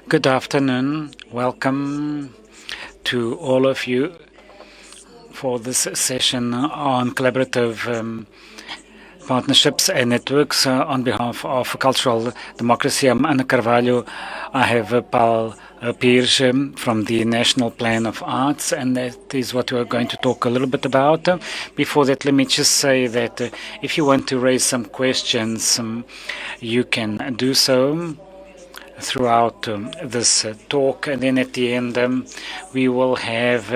Good afternoon. Welcome to all of you for this session on collaborative partnerships and networks on behalf of Cultural Democracy. I'm Ana Carvalho. I have Paul Pires from the National Plan of Arts, and that is what we're going to talk a little bit about. Before that, let me just say that if you want to raise some questions, you can do so throughout this talk, and then at the end we will have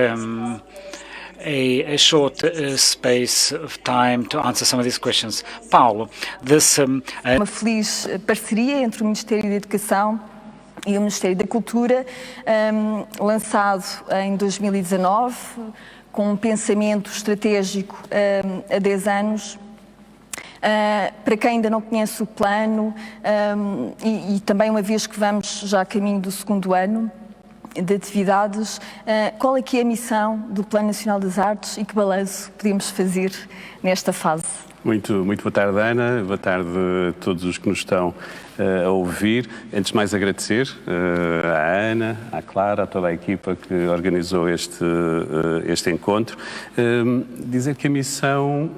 a short space of time to answer some of these questions. Paulo, this... Uma feliz parceria entre o Ministério da Educação e o Ministério da Cultura, lançado em 2019, com um pensamento estratégico há 10 anos. Para quem ainda não conhece o plano, e também uma vez que vamos já a caminho do segundo ano de atividades, qual é que é a missão do Plano Nacional das Artes e que balanço podemos fazer nesta fase? Muito boa tarde, Ana. Boa tarde a todos os que nos estão a ouvir. Antes de mais agradecer à Ana, à Clara, a toda a equipa que organizou este encontro. Dizer que a missão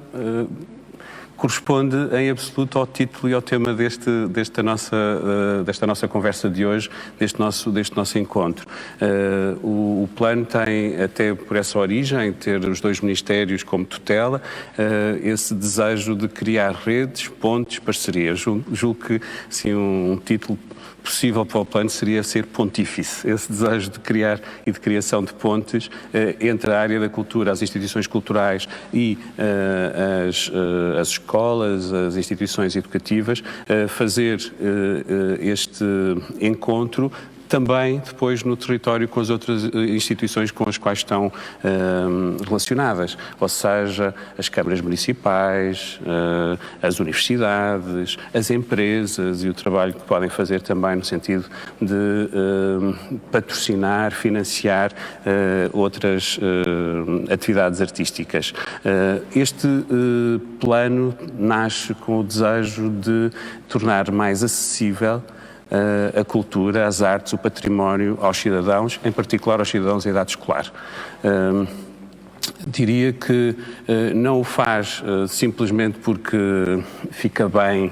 corresponde em absoluto ao título e ao tema desta nossa conversa de hoje, deste nosso encontro. O plano tem, até por essa origem, ter os dois ministérios como tutela, esse desejo de criar redes, pontes, parcerias. Julgo que assim, um título possível para o plano seria ser pontífice, esse desejo de criar e de criação de pontes entre a área da cultura, as instituições culturais e as escolas, as instituições educativas, fazer este encontro também depois no território com as outras instituições com as quais estão relacionadas, ou seja, as câmaras municipais, as universidades, as empresas e o trabalho que podem fazer também no sentido de patrocinar, financiar outras atividades artísticas. Este plano nasce com o desejo de tornar mais acessível a cultura, as artes, o património aos cidadãos, em particular aos cidadãos em idade escolar. Diria que não o faz simplesmente porque fica bem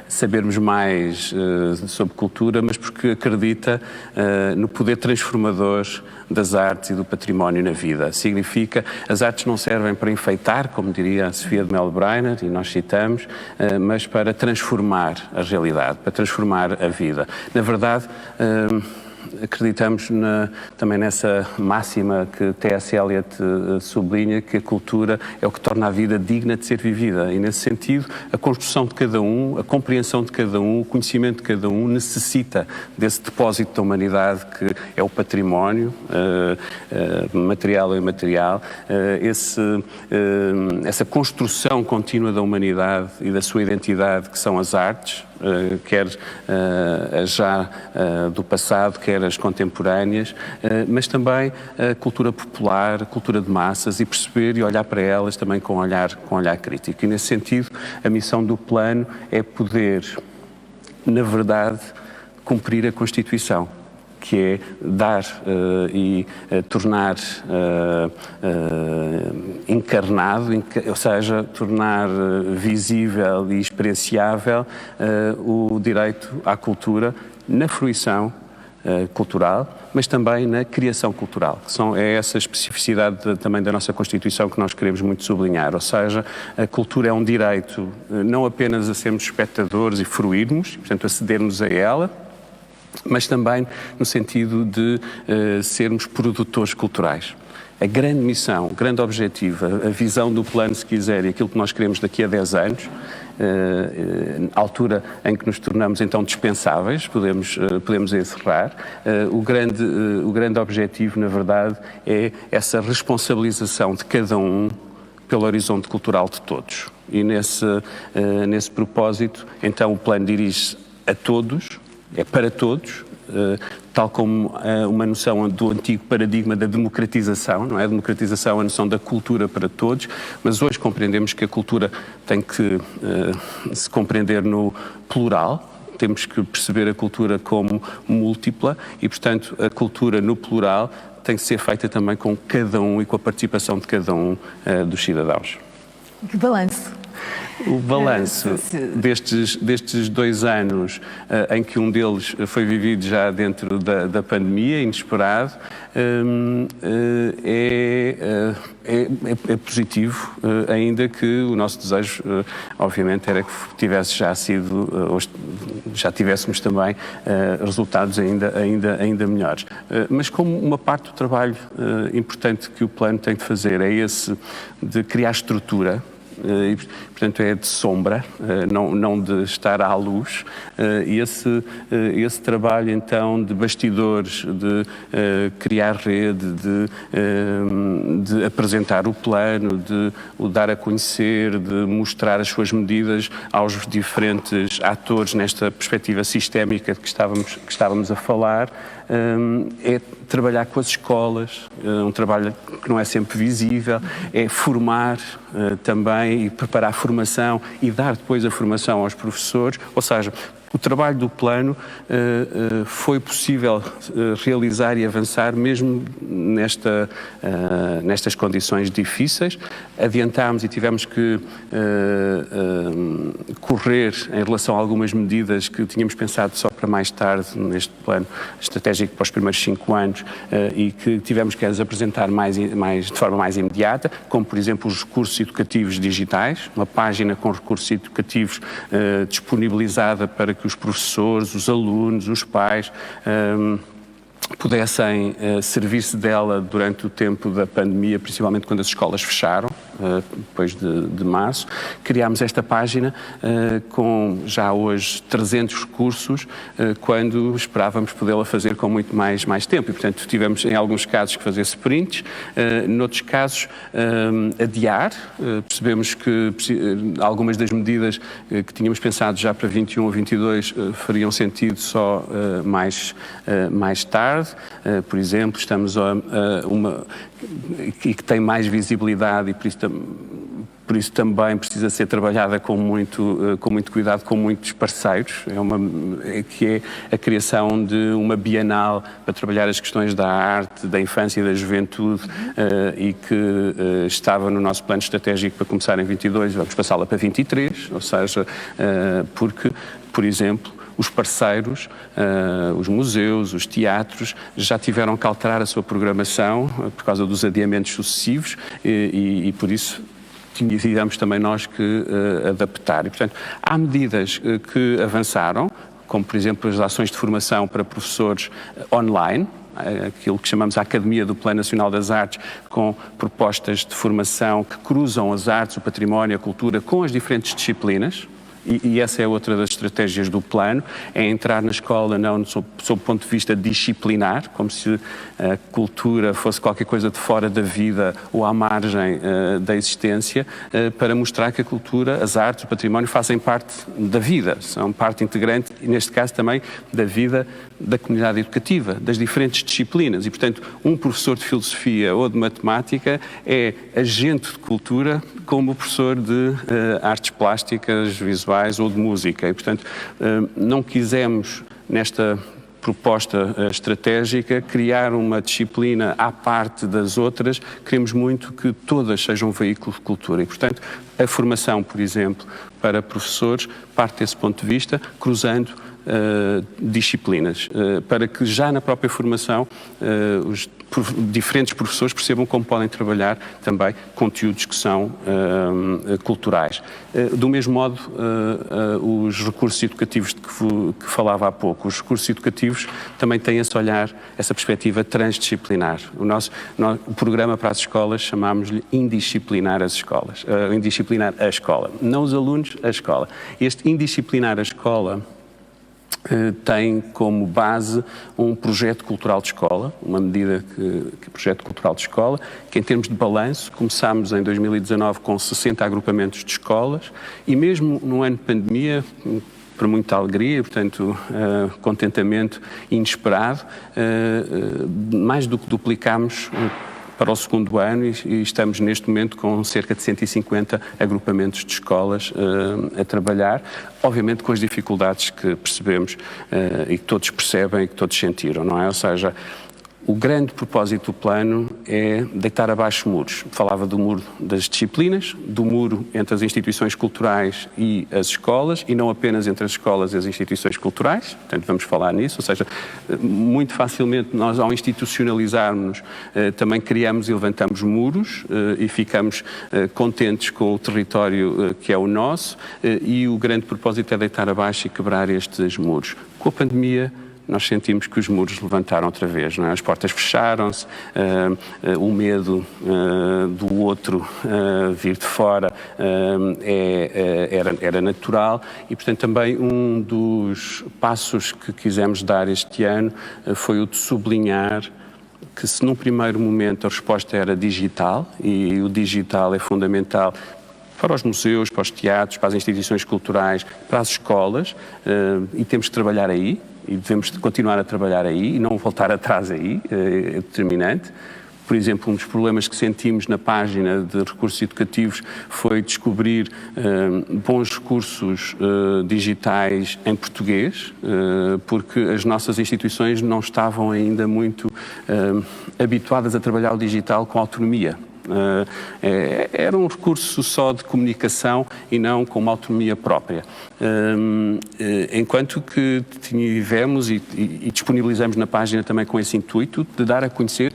sabermos mais sobre cultura, mas porque acredita no poder transformador das artes e do património na vida. Significa, as artes não servem para enfeitar, como diria a Sofia de Mello Breyner, e nós citamos, mas para transformar a realidade, para transformar a vida. Na verdade, acreditamos também nessa máxima que T.S. Eliot sublinha, que a cultura é o que torna a vida digna de ser vivida. E, nesse sentido, a construção de cada um, a compreensão de cada um, o conhecimento de cada um necessita desse depósito da humanidade que é o património, material ou imaterial, essa construção contínua da humanidade e da sua identidade, que são as artes, quer já do passado, quer as contemporâneas, mas também a cultura popular, a cultura de massas, e perceber e olhar para elas também com olhar crítico. E, nesse sentido, a missão do plano é poder, na verdade, cumprir a Constituição, que é dar e tornar encarnado, ou seja, tornar visível e experienciável o direito à cultura na fruição cultural, mas também na criação cultural, que é essa especificidade também da nossa Constituição que nós queremos muito sublinhar, ou seja, a cultura é um direito não apenas a sermos espectadores e fruirmos, portanto acedermos a ela, mas também no sentido de sermos produtores culturais. A grande missão, o grande objetivo, a visão do plano, se quiser, e aquilo que nós queremos daqui a 10 anos, a altura em que nos tornamos então dispensáveis, podemos encerrar, o grande objetivo, na verdade, é essa responsabilização de cada um pelo horizonte cultural de todos. E nesse propósito, então, o plano dirige-se a todos, é para todos, tal como uma noção do antigo paradigma da democratização, não é? A democratização é a noção da cultura para todos, mas hoje compreendemos que a cultura tem que se compreender no plural. Temos que perceber a cultura como múltipla e, portanto, a cultura no plural tem que ser feita também com cada um e com a participação de cada um dos cidadãos. Que balanço! O balanço destes 2 anos, em que um deles foi vivido já dentro da pandemia, inesperado, é positivo, ainda que o nosso desejo, obviamente, era que tivesse já tivéssemos também resultados ainda melhores. Mas como uma parte do trabalho importante que o plano tem de fazer é esse de criar estrutura, e, portanto, é de sombra, não de estar à luz, e esse trabalho, então, de bastidores, de criar rede, de apresentar o plano, de o dar a conhecer, de mostrar as suas medidas aos diferentes atores nesta perspectiva sistémica de que estávamos a falar, é trabalhar com as escolas, um trabalho que não é sempre visível, é formar também e preparar a formação e dar depois a formação aos professores, ou seja, o trabalho do plano foi possível realizar e avançar mesmo nestas condições difíceis. Adiantámos e tivemos que correr em relação a algumas medidas que tínhamos pensado só para mais tarde neste plano estratégico para os primeiros 5 anos e que tivemos que as apresentar de forma mais imediata, como por exemplo os recursos educativos digitais, uma página com recursos educativos disponibilizada para que os professores, os alunos, os pais pudessem servir-se dela durante o tempo da pandemia, principalmente quando as escolas fecharam, depois de março. Criámos esta página com já hoje 300 recursos, quando esperávamos podê-la fazer com muito mais tempo. E, portanto, tivemos em alguns casos que fazer sprints, noutros casos adiar. Percebemos que algumas das medidas que tínhamos pensado já para 21 ou 22 fariam sentido só mais tarde. Por exemplo, estamos a uma e que tem mais visibilidade e por isso por isso também precisa ser trabalhada com muito cuidado, com muitos parceiros, que é a criação de uma bienal para trabalhar as questões da arte, da infância e da juventude, e que estava no nosso plano estratégico para começar em 22, vamos passá-la para 23, ou seja, porque, por exemplo, os parceiros, os museus, os teatros, já tiveram que alterar a sua programação por causa dos adiamentos sucessivos e por isso tivemos também nós que adaptar. E, portanto, há medidas que avançaram, como, por exemplo, as ações de formação para professores online, aquilo que chamamos a Academia do Plano Nacional das Artes, com propostas de formação que cruzam as artes, o património, a cultura, com as diferentes disciplinas. E essa é outra das estratégias do plano, é entrar na escola não sob o ponto de vista disciplinar, como se a cultura fosse qualquer coisa de fora da vida ou à margem da existência, para mostrar que a cultura, as artes, o património fazem parte da vida, são parte integrante, e neste caso também, da vida da comunidade educativa, das diferentes disciplinas. E, portanto, um professor de filosofia ou de matemática é agente de cultura como o professor de artes plásticas, visuais ou de música. E, portanto, não quisemos, nesta proposta estratégica, criar uma disciplina à parte das outras. Queremos muito que todas sejam veículos de cultura. E, portanto, a formação, por exemplo, para professores, parte desse ponto de vista, cruzando disciplinas, para que já na própria formação os diferentes professores percebam como podem trabalhar também conteúdos que são culturais. Do mesmo modo, os recursos educativos de que falava há pouco, os recursos educativos também têm esse olhar, essa perspectiva transdisciplinar. O programa para as escolas chamámos-lhe Indisciplinar as escolas, Indisciplinar a escola, não os alunos, a escola. Este Indisciplinar a escola tem como base um projeto cultural de escola, uma medida que projeto cultural de escola, que em termos de balanço, começámos em 2019 com 60 agrupamentos de escolas e mesmo no ano de pandemia, para muita alegria, portanto, contentamento inesperado, mais do que duplicámos para o segundo ano e estamos neste momento com cerca de 150 agrupamentos de escolas a trabalhar, obviamente com as dificuldades que percebemos e que todos percebem e que todos sentiram, não é? Ou seja, o grande propósito do plano é deitar abaixo muros. Falava do muro das disciplinas, do muro entre as instituições culturais e as escolas, e não apenas entre as escolas e as instituições culturais, portanto vamos falar nisso, ou seja, muito facilmente nós ao institucionalizarmos também criamos e levantamos muros e ficamos contentes com o território que é o nosso e o grande propósito é deitar abaixo e quebrar estes muros. Com a pandemia, nós sentimos que os muros levantaram outra vez, não é? As portas fecharam-se, o medo do outro vir de fora era natural e, portanto, também um dos passos que quisemos dar este ano foi o de sublinhar que se num primeiro momento a resposta era digital, e o digital é fundamental para os museus, para os teatros, para as instituições culturais, para as escolas, e temos que trabalhar aí, e devemos continuar a trabalhar aí e não voltar atrás aí, é determinante. Por exemplo, um dos problemas que sentimos na página de recursos educativos foi descobrir bons recursos digitais em português, porque as nossas instituições não estavam ainda muito habituadas a trabalhar o digital com autonomia. Era um recurso só de comunicação e não com uma autonomia própria. Enquanto que tivemos e disponibilizamos na página também com esse intuito de dar a conhecer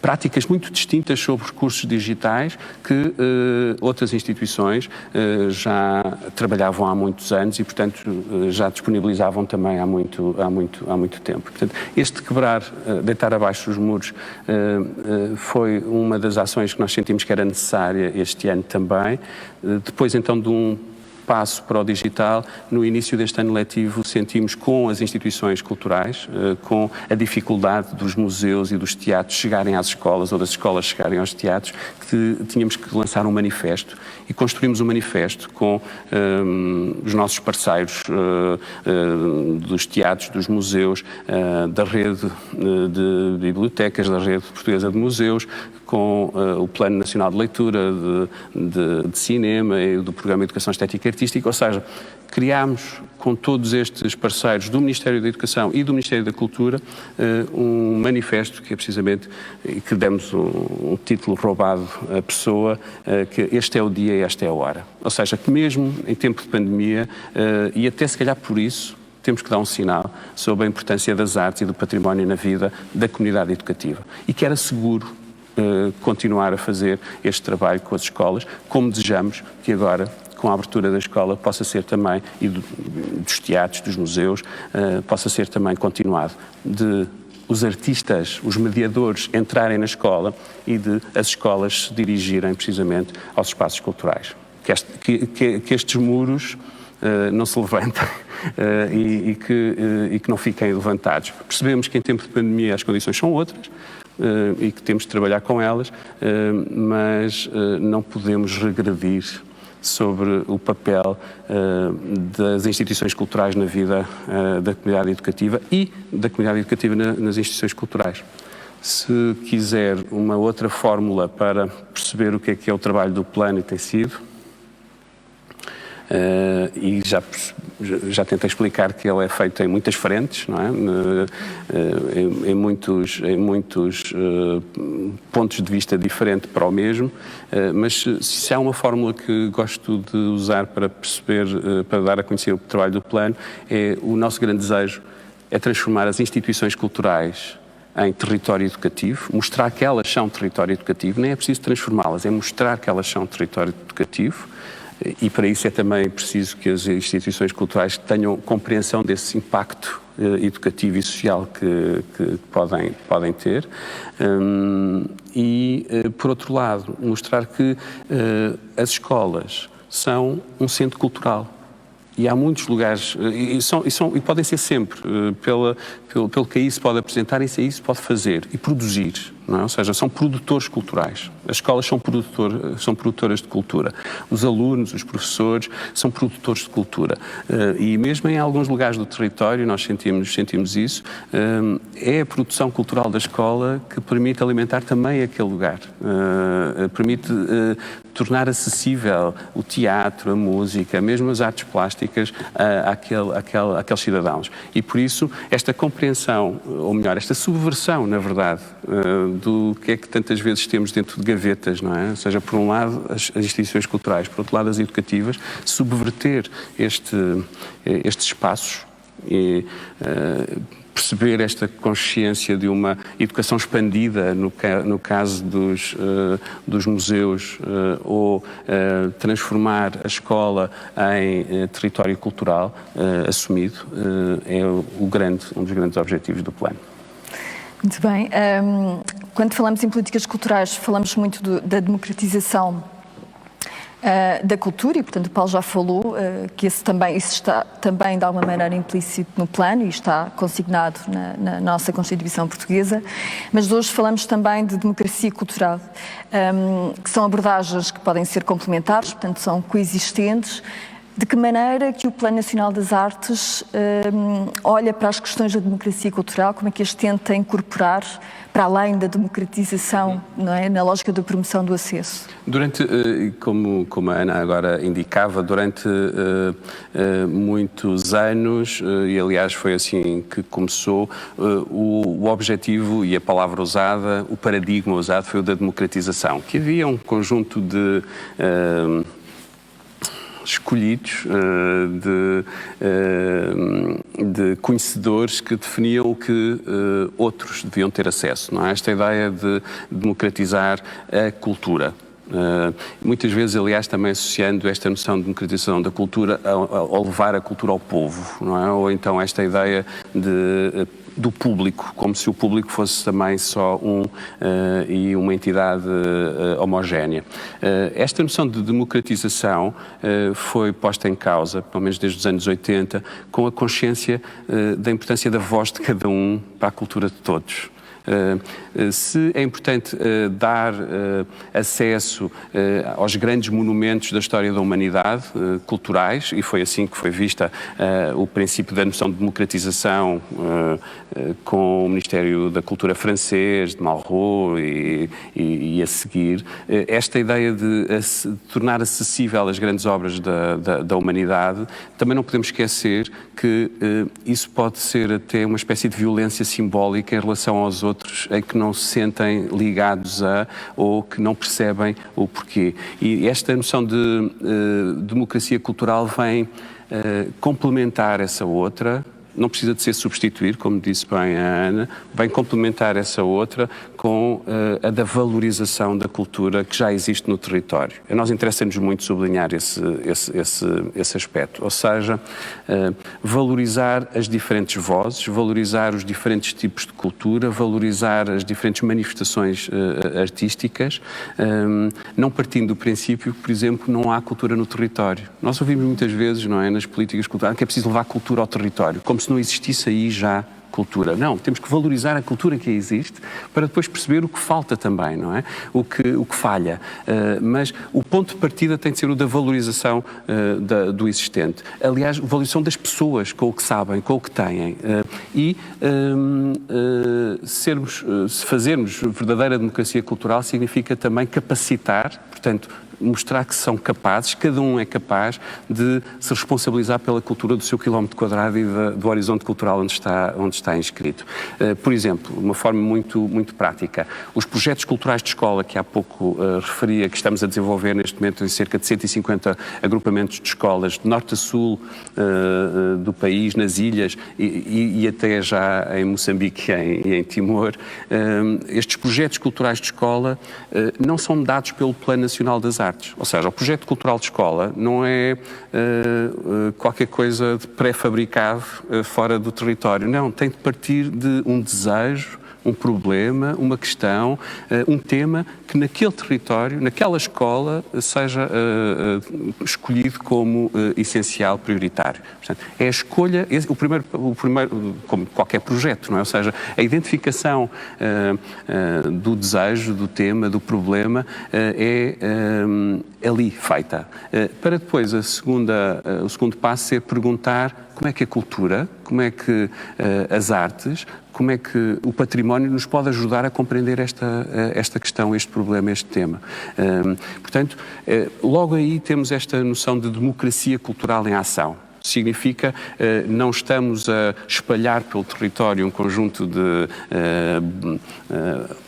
práticas muito distintas sobre recursos digitais que outras instituições já trabalhavam há muitos anos e, portanto, já disponibilizavam também há muito tempo. Portanto, este quebrar, deitar abaixo os muros, foi uma das ações que nós sentimos que era necessária este ano também. Depois, então, de um passo para o digital, no início deste ano letivo sentimos com as instituições culturais, com a dificuldade dos museus e dos teatros chegarem às escolas ou das escolas chegarem aos teatros, que tínhamos que lançar um manifesto e construímos um manifesto com os nossos parceiros dos teatros, dos museus, da rede de bibliotecas, da rede portuguesa de museus, com o Plano Nacional de Leitura, de Cinema e do Programa de Educação Estética e Artística, ou seja, criámos com todos estes parceiros do Ministério da Educação e do Ministério da Cultura um manifesto que é precisamente, que demos um título roubado à pessoa, que este é o dia e esta é a hora. Ou seja, que mesmo em tempo de pandemia, e até se calhar por isso, temos que dar um sinal sobre a importância das artes e do património na vida da comunidade educativa. E que era seguro continuar a fazer este trabalho com as escolas, como desejamos que agora, com a abertura da escola, possa ser também, e dos teatros, dos museus, possa ser também continuado, de os artistas, os mediadores entrarem na escola e de as escolas se dirigirem precisamente aos espaços culturais. Que estes muros não se levantem e que não fiquem levantados. Percebemos que em tempo de pandemia as condições são outras, e que temos de trabalhar com elas, mas não podemos regredir sobre o papel das instituições culturais na vida da comunidade educativa e da comunidade educativa nas instituições culturais. Se quiser uma outra fórmula para perceber o que é o trabalho do plano e tem sido, e já tentei explicar que ele é feito em muitas frentes, não é? Em muitos pontos de vista diferentes para o mesmo, mas se há uma fórmula que gosto de usar para perceber, para dar a conhecer o trabalho do plano, o nosso grande desejo é transformar as instituições culturais em território educativo, mostrar que elas são território educativo, nem é preciso transformá-las, é mostrar que elas são território educativo. E para isso é também preciso que as instituições culturais tenham compreensão desse impacto educativo e social que podem ter. Por outro lado, mostrar que as escolas são um centro cultural. E há muitos lugares, e podem ser sempre, pelo que aí se pode apresentar, isso aí se pode fazer e produzir, não é? Ou seja, são produtores culturais. As escolas são produtoras de cultura. Os alunos, os professores, são produtores de cultura. E mesmo em alguns lugares do território, nós sentimos isso, é a produção cultural da escola que permite alimentar também aquele lugar. Permite tornar acessível o teatro, a música, mesmo as artes plásticas àqueles cidadãos. E por isso, esta compreensão, ou melhor, esta subversão, na verdade, do que é que tantas vezes temos dentro de gavetas, não é? Ou seja, por um lado as instituições culturais, por outro lado as educativas, subverter estes espaços e perceber esta consciência de uma educação expandida, no caso dos museus, ou transformar a escola em território cultural assumido, é um dos grandes objetivos do plano. Muito bem. Quando falamos em políticas culturais, falamos muito da democratização da cultura e, portanto, o Paulo já falou que isso está também de alguma maneira implícito no plano e está consignado na nossa Constituição Portuguesa, mas hoje falamos também de democracia cultural, que são abordagens que podem ser complementares, portanto, são coexistentes. De que maneira que o Plano Nacional das Artes olha para as questões da democracia cultural, como é que as tenta incorporar para além da democratização, não é? Na lógica da promoção do acesso? Como a Ana agora indicava, durante muitos anos, e aliás foi assim que começou, o objetivo e a palavra usada, o paradigma usado foi o da democratização, que havia um conjunto de escolhidos, de conhecedores que definiam o que outros deviam ter acesso, não é? Esta ideia de democratizar a cultura. Muitas vezes, aliás, também associando esta noção de democratização da cultura ao levar a cultura ao povo, não é? Ou então esta ideia de do público, como se o público fosse também só e uma entidade homogénea. Esta noção de democratização foi posta em causa, pelo menos desde os anos 80, com a consciência da importância da voz de cada um para a cultura de todos. Se é importante dar acesso aos grandes monumentos da história da humanidade, culturais, e foi assim que foi vista o princípio da noção de democratização com o Ministério da Cultura francês, de Malraux e a seguir, esta ideia de tornar acessível as grandes obras da humanidade, também não podemos esquecer que isso pode ser até uma espécie de violência simbólica em relação aos outros, em que não se sentem ligados ou que não percebem o porquê. E esta noção de democracia cultural vem complementar essa outra. Não precisa de ser substituir, como disse bem a Ana, vem complementar essa outra com a da valorização da cultura que já existe no território. A nós interessa-nos muito sublinhar esse aspecto, ou seja, valorizar as diferentes vozes, valorizar os diferentes tipos de cultura, valorizar as diferentes manifestações artísticas, não partindo do princípio que, por exemplo, não há cultura no território. Nós ouvimos muitas vezes, não é, nas políticas culturais, que é preciso levar cultura ao território, como se não existisse aí já cultura. Não, temos que valorizar a cultura que existe para depois perceber o que falta também, não é? O que falha. Mas o ponto de partida tem de ser o da valorização do existente. Aliás, valorização das pessoas com o que sabem, com o que têm. Se fazermos verdadeira democracia cultural significa também capacitar, portanto, mostrar que são capazes, cada um é capaz de se responsabilizar pela cultura do seu quilómetro quadrado e do horizonte cultural onde está inscrito. Por exemplo, uma forma muito prática, os projetos culturais de escola que há pouco referia, que estamos a desenvolver neste momento em cerca de 150 agrupamentos de escolas, de norte a sul do país, nas ilhas e até já em Moçambique e em Timor, estes projetos culturais de escola não são dados pelo Plano Nacional das Artes. Ou seja, o projeto cultural de escola não é qualquer coisa de pré-fabricado fora do território. Não, tem de partir de um desejo, um problema, uma questão, um tema que naquele território, naquela escola, seja escolhido como essencial, prioritário. Portanto, é a escolha, o primeiro, como qualquer projeto, não é? Ou seja, a identificação do desejo, do tema, do problema é ali feita. Para depois o segundo passo ser perguntar como é que a cultura, como é que as artes, como é que o património nos pode ajudar a compreender esta questão, este problema, este tema. Portanto, logo aí temos esta noção de democracia cultural em ação. Significa não estamos a espalhar pelo território um conjunto de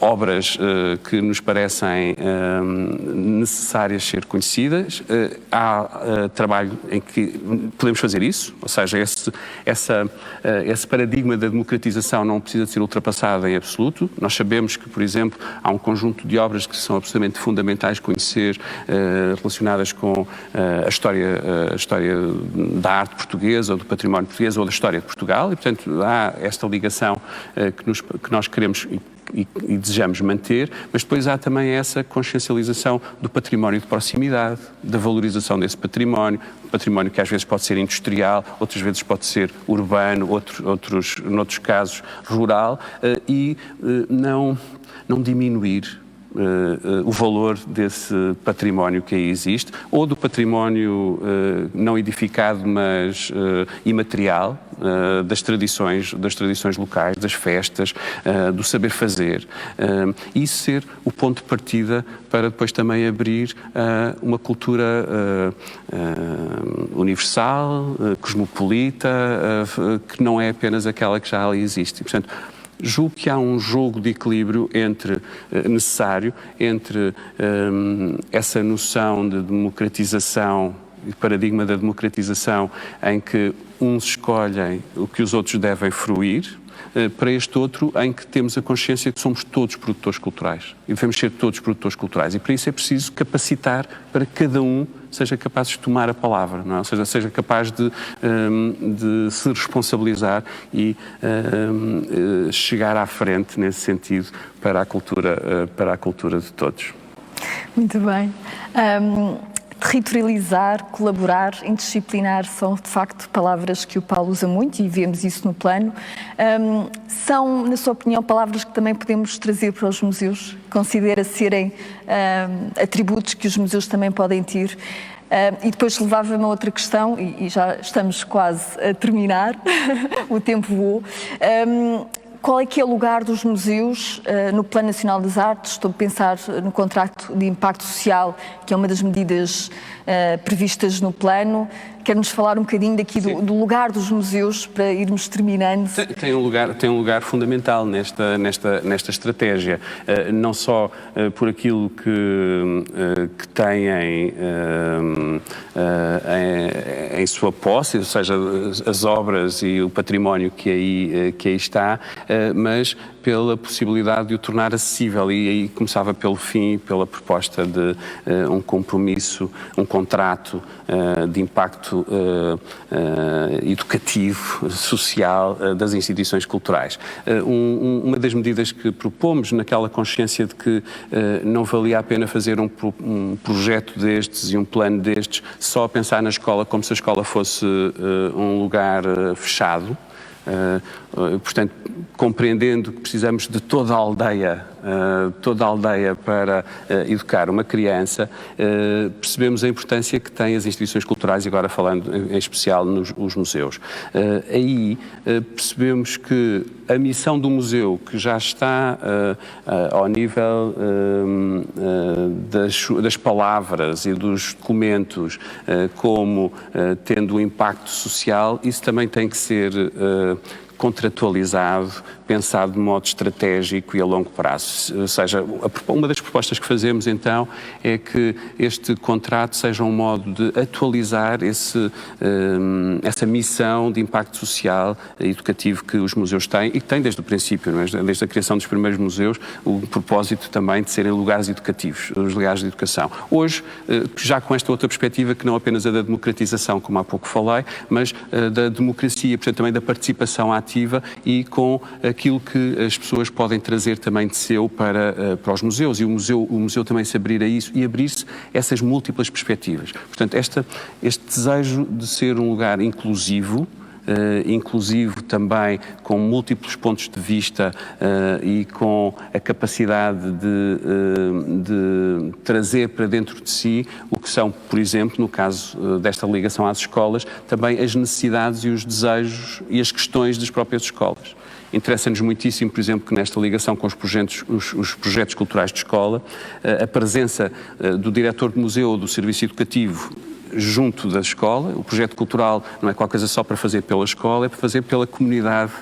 obras que nos parecem necessárias ser conhecidas. Há trabalho em que podemos fazer isso, ou seja, esse paradigma da democratização não precisa de ser ultrapassado em absoluto. Nós sabemos que, por exemplo, há um conjunto de obras que são absolutamente fundamentais conhecer, relacionadas com a história da arte portuguesa ou do património português ou da história de Portugal e, portanto, há esta ligação que nós queremos e desejamos manter, mas depois há também essa consciencialização do património de proximidade, da valorização desse património que às vezes pode ser industrial, outras vezes pode ser urbano, noutros casos rural, e não diminuir o valor desse património que aí existe, ou do património não edificado, mas imaterial, das tradições locais, das festas, do saber fazer. Isso ser o ponto de partida para depois também abrir uma cultura universal, cosmopolita, que não é apenas aquela que já ali existe. E, portanto, julgo que há um jogo de equilíbrio necessário entre essa noção de democratização e paradigma da democratização em que uns escolhem o que os outros devem fruir, para este outro em que temos a consciência que somos todos produtores culturais e devemos ser todos produtores culturais, e para isso é preciso capacitar para que cada um seja capaz de tomar a palavra, não é? Ou seja capaz de se responsabilizar e chegar à frente nesse sentido para a cultura de todos. Muito bem. Territorializar, colaborar, interdisciplinar são de facto palavras que o Paulo usa muito e vemos isso no plano. São, na sua opinião, palavras que também podemos trazer para os museus? Considera serem atributos que os museus também podem ter? E depois levava-me a outra questão, e já estamos quase a terminar, o tempo voou. Qual é que é o lugar dos museus no Plano Nacional das Artes? Estou a pensar no contrato de impacto social, que é uma das medidas previstas no plano. Quer-nos falar um bocadinho daqui do lugar dos museus para irmos terminando? Tem um lugar fundamental nesta estratégia, não só por aquilo que têm em sua posse, ou seja, as obras e o património que aí está, mas pela possibilidade de o tornar acessível, e aí começava pelo fim, pela proposta de um compromisso, um contrato de impacto educativo, social das instituições culturais. Uma das medidas que propomos, naquela consciência de que não valia a pena fazer um projeto destes e um plano destes só a pensar na escola como se a escola fosse um lugar fechado. Portanto, compreendendo que precisamos de toda a aldeia para educar uma criança, percebemos a importância que têm as instituições culturais, e agora falando em especial nos museus. Aí percebemos que a missão do museu, que já está ao nível das palavras e dos documentos como tendo um impacto social, isso também tem que ser contratualizado, pensado de modo estratégico e a longo prazo. Ou seja, uma das propostas que fazemos então é que este contrato seja um modo de atualizar essa missão de impacto social e educativo que os museus têm, e que têm desde o princípio, não é? Desde a criação dos primeiros museus, o propósito também de serem lugares educativos, os lugares de educação. Hoje, já com esta outra perspectiva, que não apenas a da democratização, como há pouco falei, mas da democracia, portanto também da participação ativa, e com aquilo que as pessoas podem trazer também de seu para os museus, e o museu também se abrir a isso e abrir-se essas múltiplas perspectivas. Portanto, este desejo de ser um lugar inclusivo, inclusivo também com múltiplos pontos de vista e com a capacidade de trazer para dentro de si o que são, por exemplo, no caso desta ligação às escolas, também as necessidades e os desejos e as questões das próprias escolas. Interessa-nos muitíssimo, por exemplo, que nesta ligação com os projetos culturais de escola, a presença do diretor de museu ou do serviço educativo junto da escola. O projeto cultural não é qualquer coisa só para fazer pela escola, é para fazer pela comunidade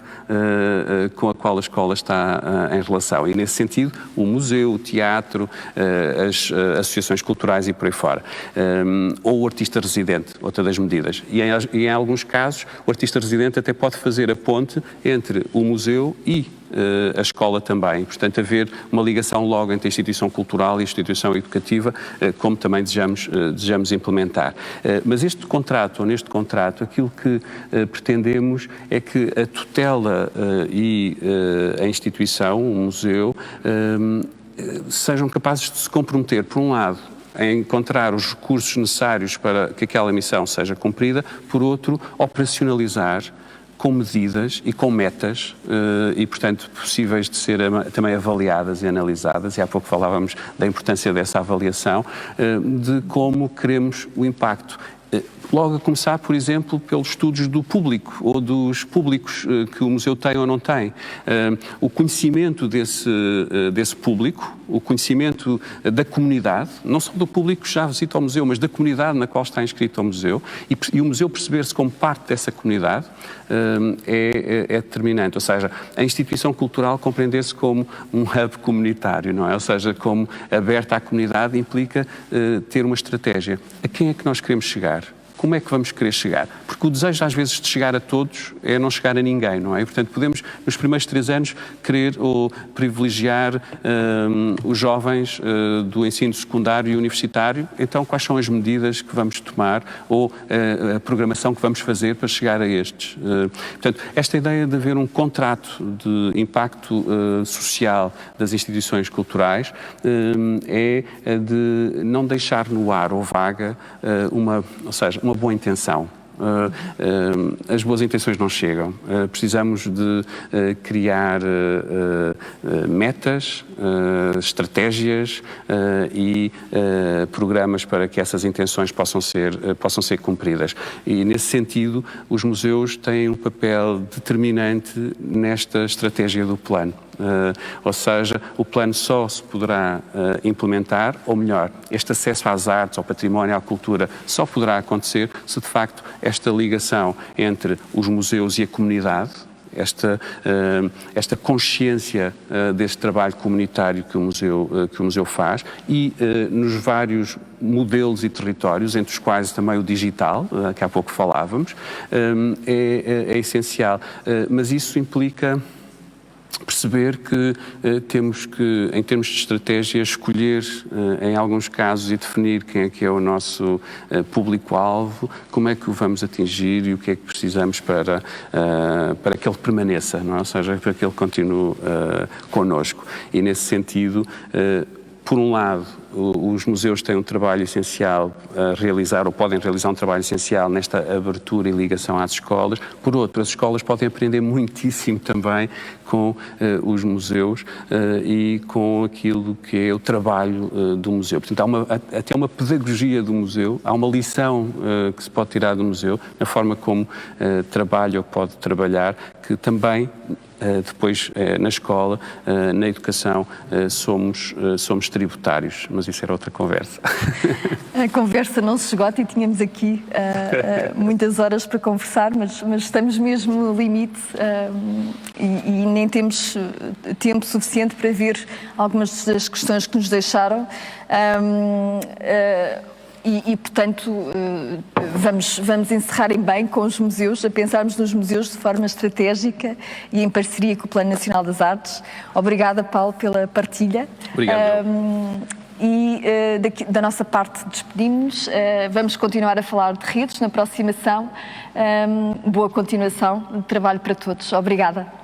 com a qual a escola está em relação. E, nesse sentido, o museu, o teatro, as associações culturais e por aí fora. Ou o artista residente, outra das medidas. E em alguns casos, o artista residente até pode fazer a ponte entre o museu e a escola também. Portanto, haver uma ligação logo entre a instituição cultural e a instituição educativa, como também desejamos implementar. Mas neste contrato, aquilo que pretendemos é que a tutela e a instituição, o museu, sejam capazes de se comprometer, por um lado, a encontrar os recursos necessários para que aquela missão seja cumprida, por outro, operacionalizar com medidas e com metas e, portanto, possíveis de ser também avaliadas e analisadas, e há pouco falávamos da importância dessa avaliação, de como queremos o impacto. Logo a começar, por exemplo, pelos estudos do público ou dos públicos que o museu tem ou não tem. O conhecimento desse público, o conhecimento da comunidade, não só do público que já visita o museu, mas da comunidade na qual está inscrito ao museu, e o museu perceber-se como parte dessa comunidade é determinante. Ou seja, a instituição cultural compreender-se como um hub comunitário, não é? Ou seja, como aberta à comunidade implica ter uma estratégia. A quem é que nós queremos chegar? como é que vamos querer chegar? Porque o desejo, às vezes, de chegar a todos é não chegar a ninguém, não é? E, portanto, podemos, nos primeiros 3 anos, querer ou privilegiar os jovens do ensino secundário e universitário. Então, quais são as medidas que vamos tomar ou a programação que vamos fazer para chegar a estes? Portanto, esta ideia de haver um contrato de impacto social das instituições culturais é de não deixar no ar ou vaga uma boa intenção. As boas intenções não chegam. Precisamos de criar metas, estratégias e programas para que essas intenções possam ser cumpridas. E, nesse sentido, os museus têm um papel determinante nesta estratégia do plano. Ou seja, o plano só se poderá implementar, ou melhor, este acesso às artes, ao património, à cultura, só poderá acontecer se de facto esta ligação entre os museus e a comunidade, esta consciência deste trabalho comunitário que o museu faz e nos vários modelos e territórios, entre os quais também o digital, que há pouco falávamos, é essencial. Mas isso implica perceber que temos que, em termos de estratégia, escolher em alguns casos e definir quem é que é o nosso público-alvo, como é que o vamos atingir e o que é que precisamos para que ele permaneça, não é? Ou seja, para que ele continue connosco. E, nesse sentido, por um lado, os museus têm um trabalho essencial a realizar, ou podem realizar um trabalho essencial nesta abertura e ligação às escolas. Por outro, as escolas podem aprender muitíssimo também com os museus e com aquilo que é o trabalho do museu. Portanto, há até uma pedagogia do museu, há uma lição que se pode tirar do museu, na forma como trabalha ou pode trabalhar, que também depois na escola, na educação, somos tributários, mas isso era outra conversa. A conversa não se esgota e tínhamos aqui muitas horas para conversar, mas estamos mesmo no limite e nem temos tempo suficiente para ver algumas das questões que nos deixaram. Portanto, vamos encerrar em bem com os museus, a pensarmos nos museus de forma estratégica e em parceria com o Plano Nacional das Artes. Obrigada, Paulo, pela partilha. Obrigado. Da nossa parte despedimos-nos. Vamos continuar a falar de redes na próxima ação. Boa continuação de trabalho para todos. Obrigada.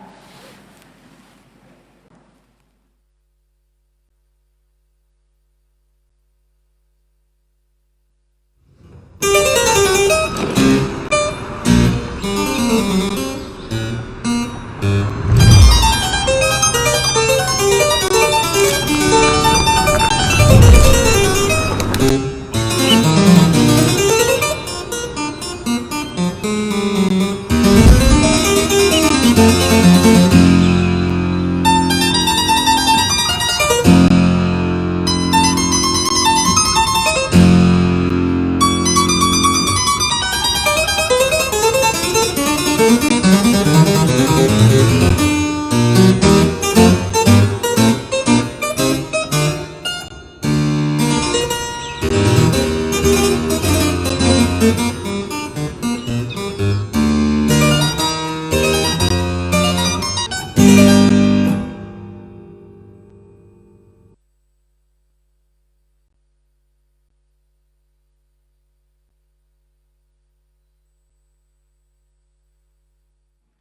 Música